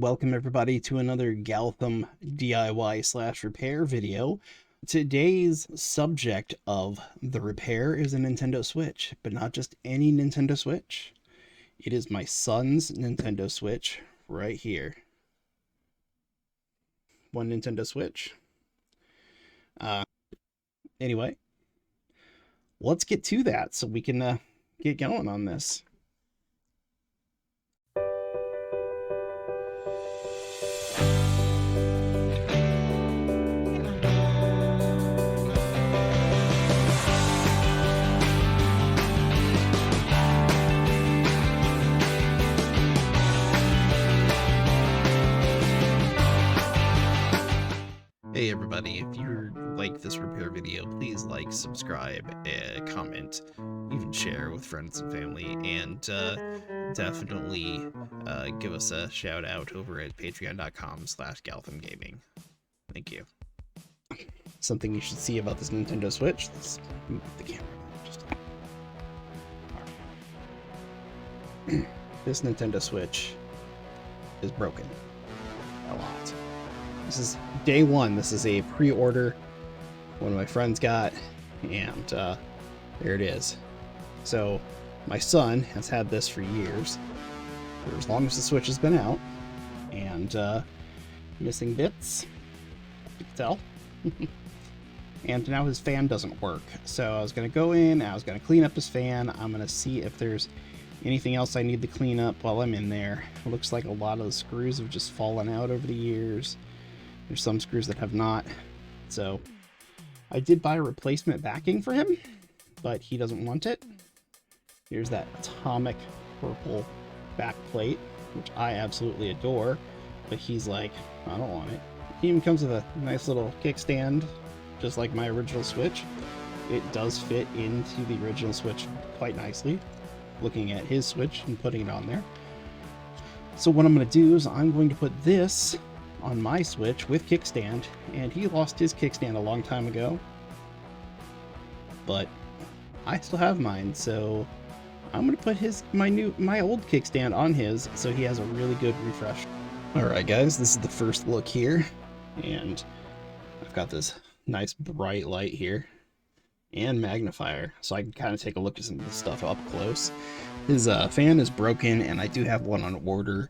Welcome everybody to another Galthim DIY/repair video. Today's subject of the repair is a Nintendo Switch, but not just any Nintendo Switch. It is my son's Nintendo Switch right here. One Nintendo Switch. Anyway, let's get to that so we can get going on this. Hey everybody, if you like this repair video, please like, subscribe, comment, even share with friends and family, and definitely give us a shout out over at patreon.com/Galthim Gaming. Thank you. Something you should see about this Nintendo Switch. Let's move the camera. This Nintendo Switch is broken a lot. This is day one. This is a pre-order one of my friends got, and there it is. So my son has had this for years, for as long as the Switch has been out, and missing bits, you can tell. And now his fan doesn't work, so I was going to go in, I was going to clean up his fan. I'm going to see if there's anything else I need to clean up while I'm in there. It looks like a lot of the screws have just fallen out over the years. There's some screws that have not. So I did buy a replacement backing for him, but he doesn't want it. Here's that atomic purple back plate, which I absolutely adore, but he's like, I don't want it. He even comes with a nice little kickstand, just like my original Switch. It does fit into the original Switch quite nicely, looking at his Switch and putting it on there. So what I'm going to do is I'm going to put this on my Switch with kickstand, and he lost his kickstand a long time ago, but I still have mine, so I'm gonna put my old kickstand on his, so he has a really good refresh. Alright guys, this is the first look here, and I've got this nice bright light here and magnifier, so I can kind of take a look at some of the stuff up close. His fan is broken, and I do have one on order,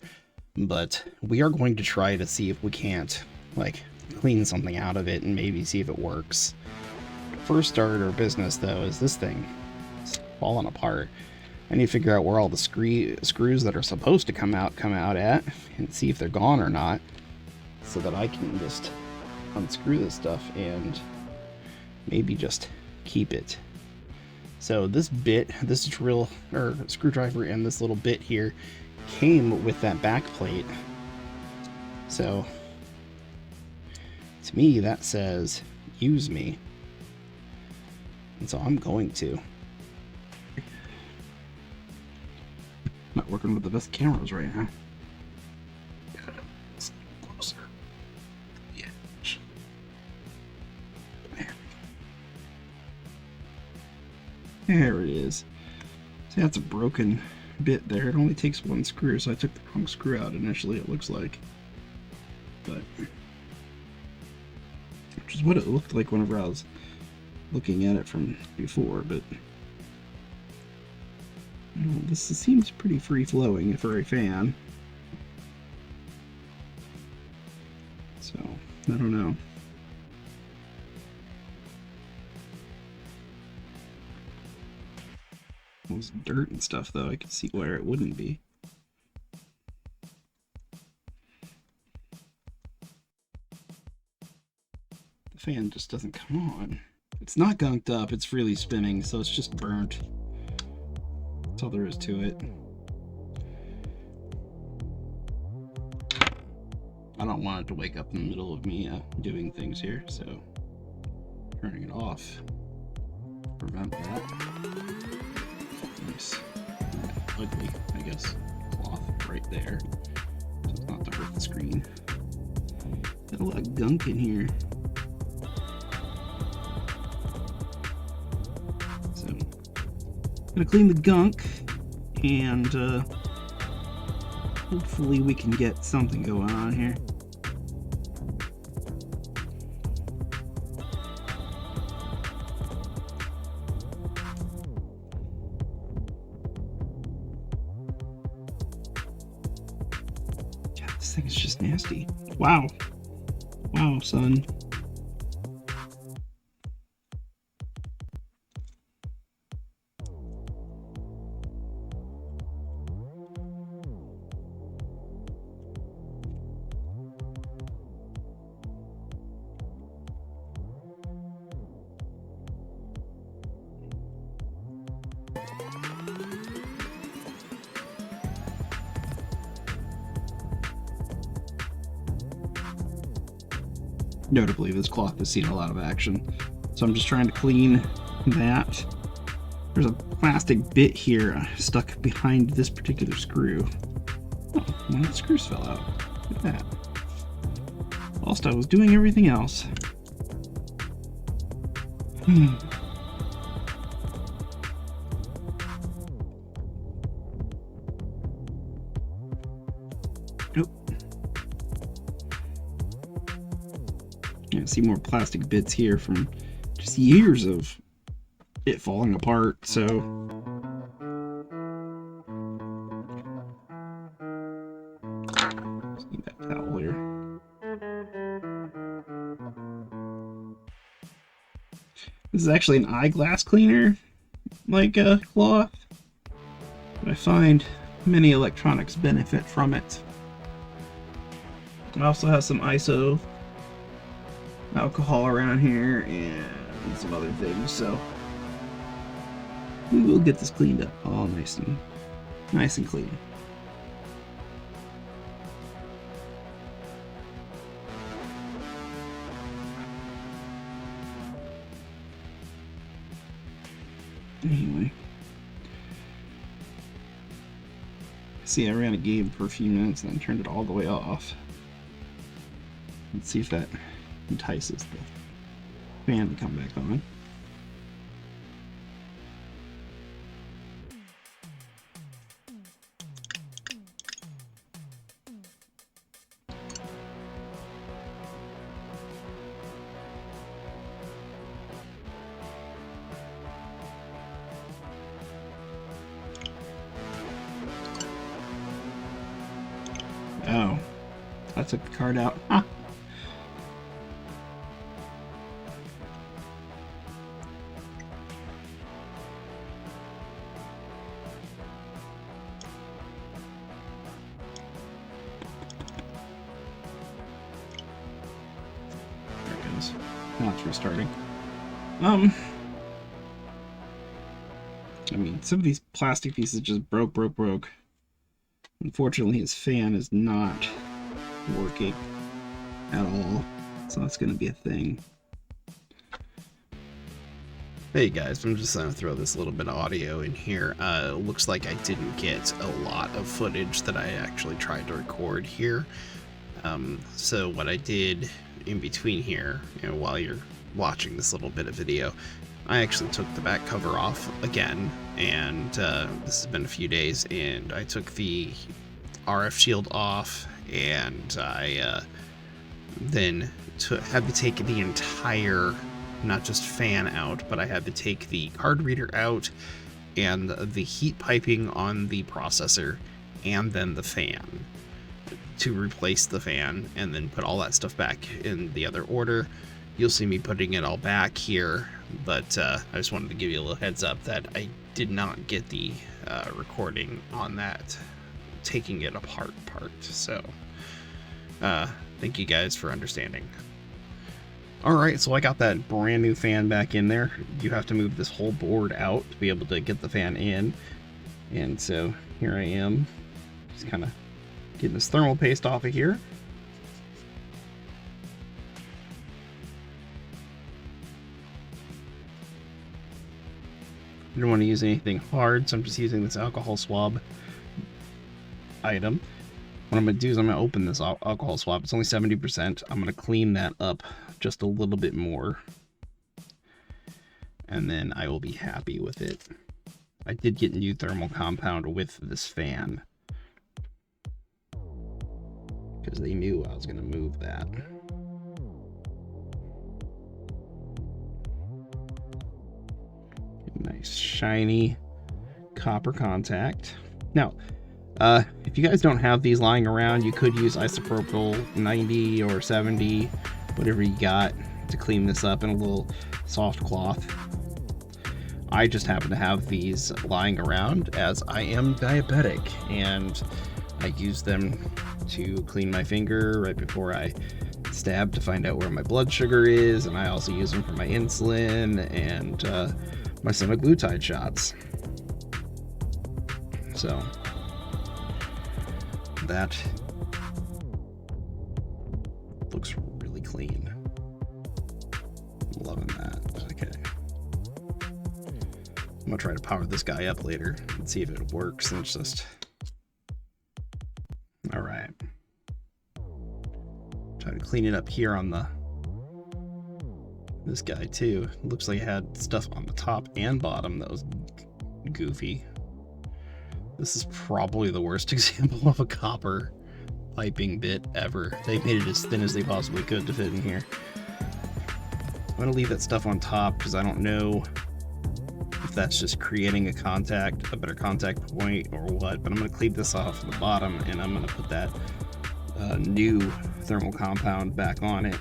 but we are going to try to see if we can't like clean something out of it and maybe see if it works. First order of business though is this thing. It's falling apart. I need to figure out where all the screws that are supposed to come out at, and see if they're gone or not, so that I can just unscrew this stuff and maybe just keep it. So this drill or screwdriver and this little bit here came with that back plate, so to me that says use me, and so I'm going to. Not working with the best cameras right now. Closer. Yeah. There it is. See, that's a broken bit there. It only takes one screw, so I took the wrong screw out initially, it looks like, but which is what it looked like whenever I was looking at it from before. But this seems pretty free-flowing for a fan, so I don't know. Those dirt and stuff though, I can see where it wouldn't be. The fan just doesn't come on. It's not gunked up, it's freely spinning, so it's just burnt. That's all there is to it. I don't want it to wake up in the middle of me doing things here, so turning it off. Prevent that. Nice. Ugly, I guess, cloth right there, so it's not to hurt the screen. Got a lot of gunk in here. So, I'm gonna clean the gunk and Hopefully we can get something going on here. God, this thing is just nasty. Wow. Wow, son. Notably, this cloth has seen a lot of action. So I'm just trying to clean that. There's a plastic bit here stuck behind this particular screw. Oh, one of the screws fell out. Look at that. Whilst I was doing everything else. Nope. Yeah, see more plastic bits here from just years of it falling apart, so just need that towel here. This is actually an eyeglass cleaner, like a cloth, but I find many electronics benefit from it. It also has some ISO alcohol around here and some other things, so we will get this cleaned up all nice and clean. Anyway, see, I ran a game for a few minutes and then turned it all the way off. Let's see if that entices the fan to come back on. Oh, I took the card out. Huh. There it goes. Now it's restarting. I mean, some of these plastic pieces just broke. Unfortunately, his fan is not working at all, so that's going to be a thing. Hey guys, I'm just gonna throw this little bit of audio in here. Looks like I didn't get a lot of footage that I actually tried to record here. So what I did in between here, while you're watching this little bit of video, I actually took the back cover off again, and this has been a few days, and I took the RF shield off, and I then had to take the entire, not just fan out, but I had to take the card reader out and the heat piping on the processor and then the fan to replace the fan, and then put all that stuff back in the other order. You'll see me putting it all back here, but I just wanted to give you a little heads up that I did not get the recording on that taking it apart part. So thank you guys for understanding. Alright, so I got that brand new fan back in there. You have to move this whole board out to be able to get the fan in. And so here I am, just kind of getting this thermal paste off of here. I don't want to use anything hard, so I'm just using this alcohol swab item. What I'm going to do is I'm going to open this alcohol swab. It's only 70%. I'm going to clean that up just a little bit more, and then I will be happy with it. I did get new thermal compound with this fan. because they knew I was going to move that. Nice shiny copper contact. Now, if you guys don't have these lying around, you could use isopropyl 90 or 70, whatever you got, to clean this up in a little soft cloth. I just happen to have these lying around as I am diabetic, and I use them to clean my finger right before I stab to find out where my blood sugar is, and I also use them for my insulin and my semaglutide shots. So that looks really clean. I'm loving that. Okay. I'm gonna try to power this guy up later and see if it works. And it's just all right. Try to clean it up here on this guy too. It looks like it had stuff on the top and bottom that was goofy. This is probably the worst example of a copper piping bit ever. They made it as thin as they possibly could to fit in here. I'm gonna leave that stuff on top because I don't know if that's just creating a better contact point or what, but I'm gonna clean this off the bottom and I'm gonna put that new thermal compound back on it.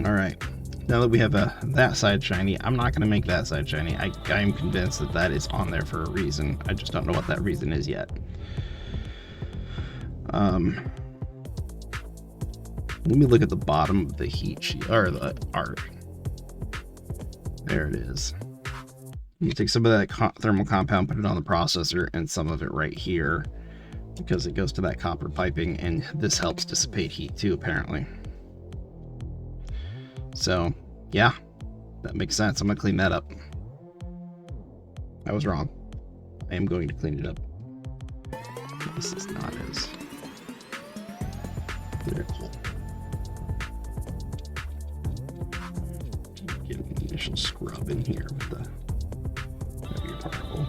All right, now that we have that side shiny, I'm not going to make that side shiny. I am convinced that that is on there for a reason. I just don't know what that reason is yet. Let me look at the bottom of the heat sheet, or the art. There it is. You take some of that thermal compound, put it on the processor, and some of it right here, because it goes to that copper piping, and this helps dissipate heat too, apparently. So, yeah, that makes sense. I'm going to clean that up. I was wrong. I am going to clean it up. This is not as critical. Get an initial scrub in here with the heavier particle.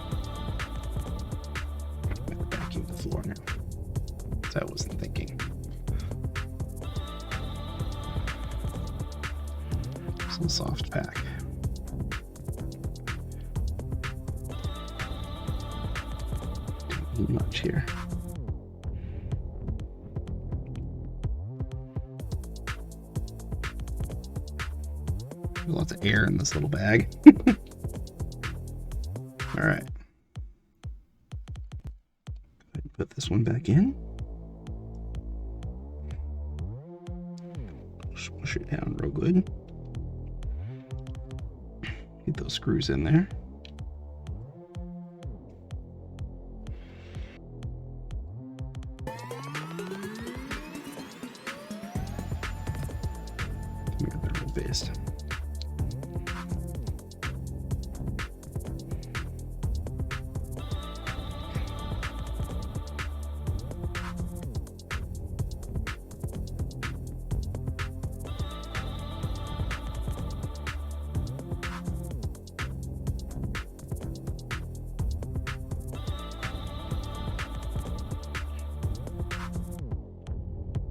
I'm going to vacuum the floor now. So I wasn't thinking. Some soft pack. Don't need much here. There's lots of air in this little bag. All right. Go ahead and put this one back in. Smush it down real good. Get those screws in there. Make a thermal paste.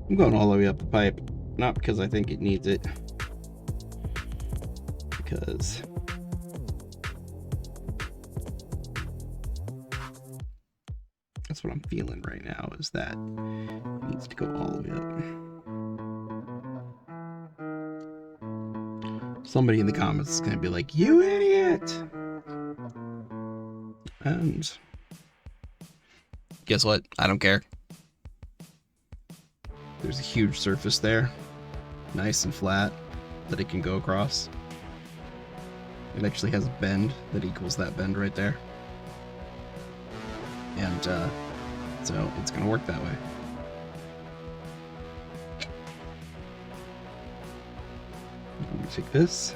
I'm going all the way up the pipe, not because I think it needs it, because that's what I'm feeling right now, is that it needs to go all the way up. Somebody in the comments is going to be like, "You idiot!" And guess what? I don't care. There's a huge surface there, nice and flat, that it can go across. It actually has a bend that equals that bend right there. And so it's gonna work that way. I'm gonna take this,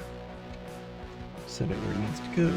set it where it needs to go.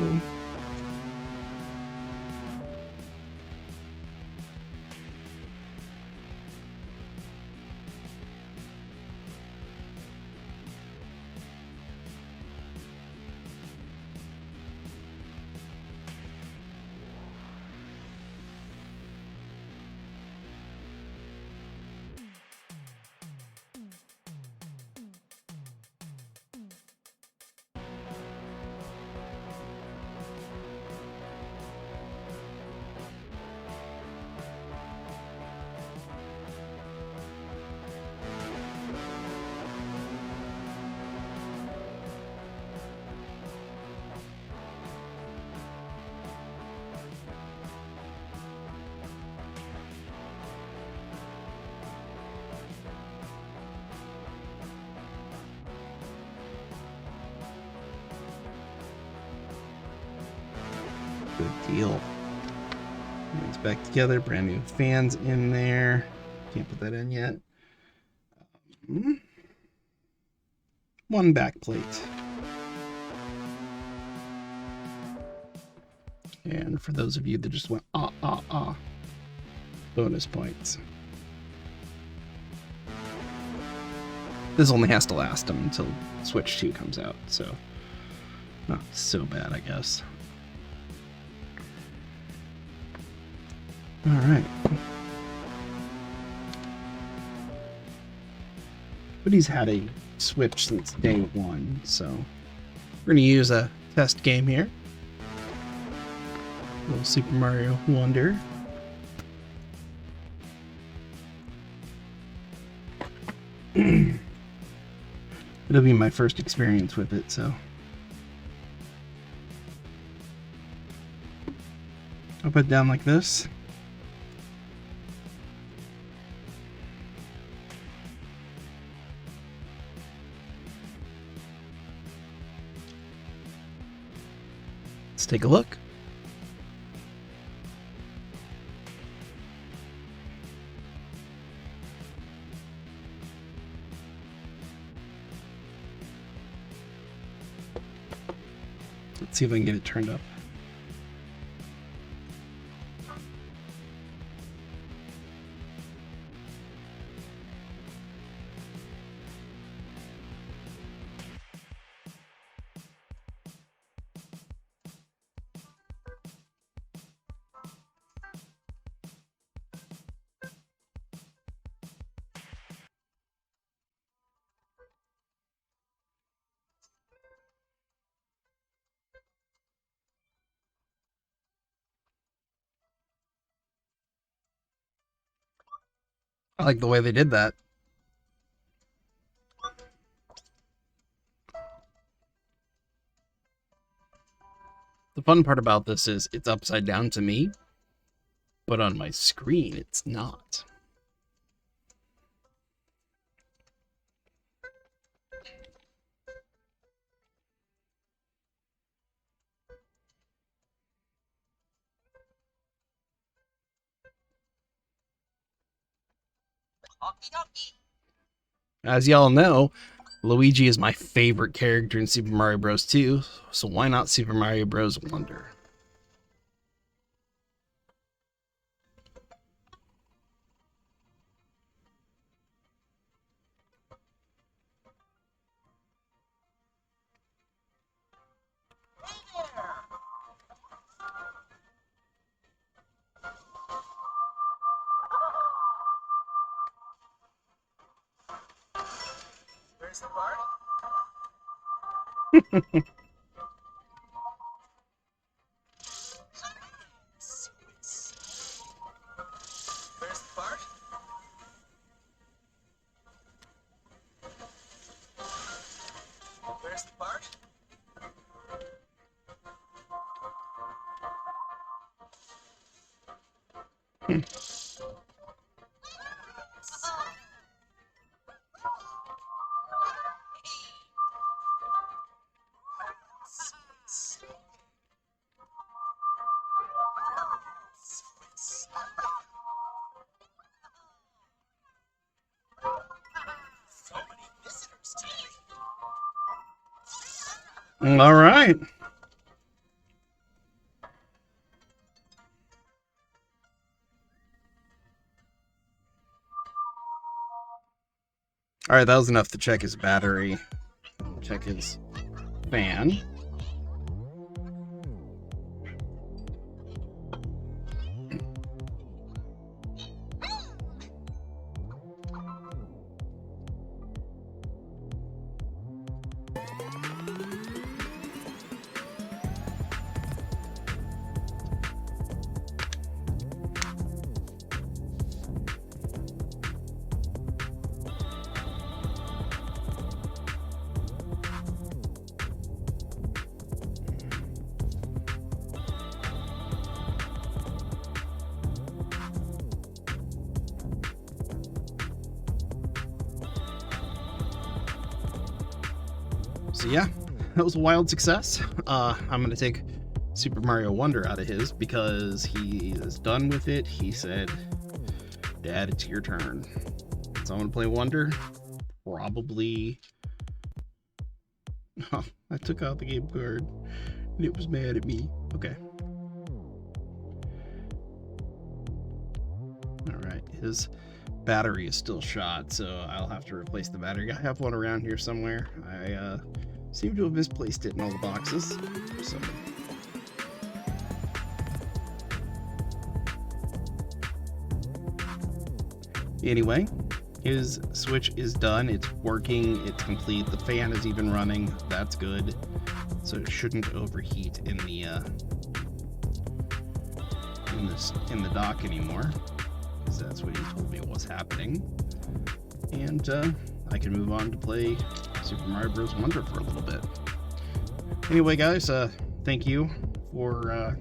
Good deal. It's back together. Brand new fans in there. Can't put that in yet. One backplate. And for those of you that just went, bonus points. This only has to last them until Switch 2 comes out, so not so bad, I guess. All right. But he's had a Switch since day one, so we're going to use a test game here. A little Super Mario Wonder. It'll be my first experience with it, so I'll put it down like this. Let's take a look. Let's see if I can get it turned up. I like the way they did that. The fun part about this is it's upside down to me, but on my screen it's not. As y'all know, Luigi is my favorite character in Super Mario Bros. 2, so why not Super Mario Bros. Wonder? Where's the bar? Where's the bar? Where's the bar? So many visitors today. All right. All right, that was enough to check his battery, check his fan. So yeah, that was a wild success. I'm gonna take Super Mario Wonder out of his because he is done with it. He said, Dad, it's your turn. So I'm gonna play Wonder. Probably. Oh, I took out the game card and it was mad at me. Okay. Alright, his battery is still shot, so I'll have to replace the battery. I have one around here somewhere. I seem to have misplaced it in all the boxes. So. Anyway, his Switch is done. It's working. It's complete. The fan is even running. That's good. So it shouldn't overheat in the dock anymore, because that's what he told me was happening. And I can move on to play Super Mario Bros. Wonder for a little bit. Anyway, guys, thank you for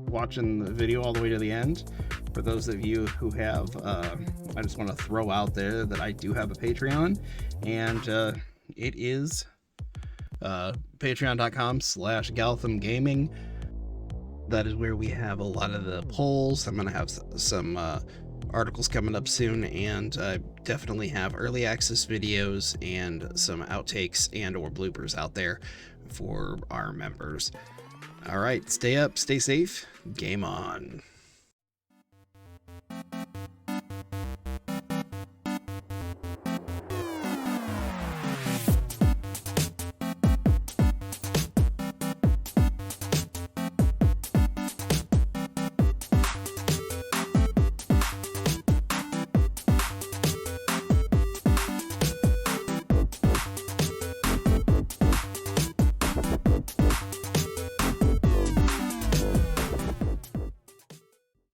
watching the video all the way to the end. For those of you who have, I just want to throw out there that I do have a Patreon, and it is patreon.com/Galthim Gaming. That is where we have a lot of the polls. I'm going to have some articles coming up soon, and definitely have early access videos and some outtakes and or bloopers out there for our members. All right, stay up, stay safe, game on.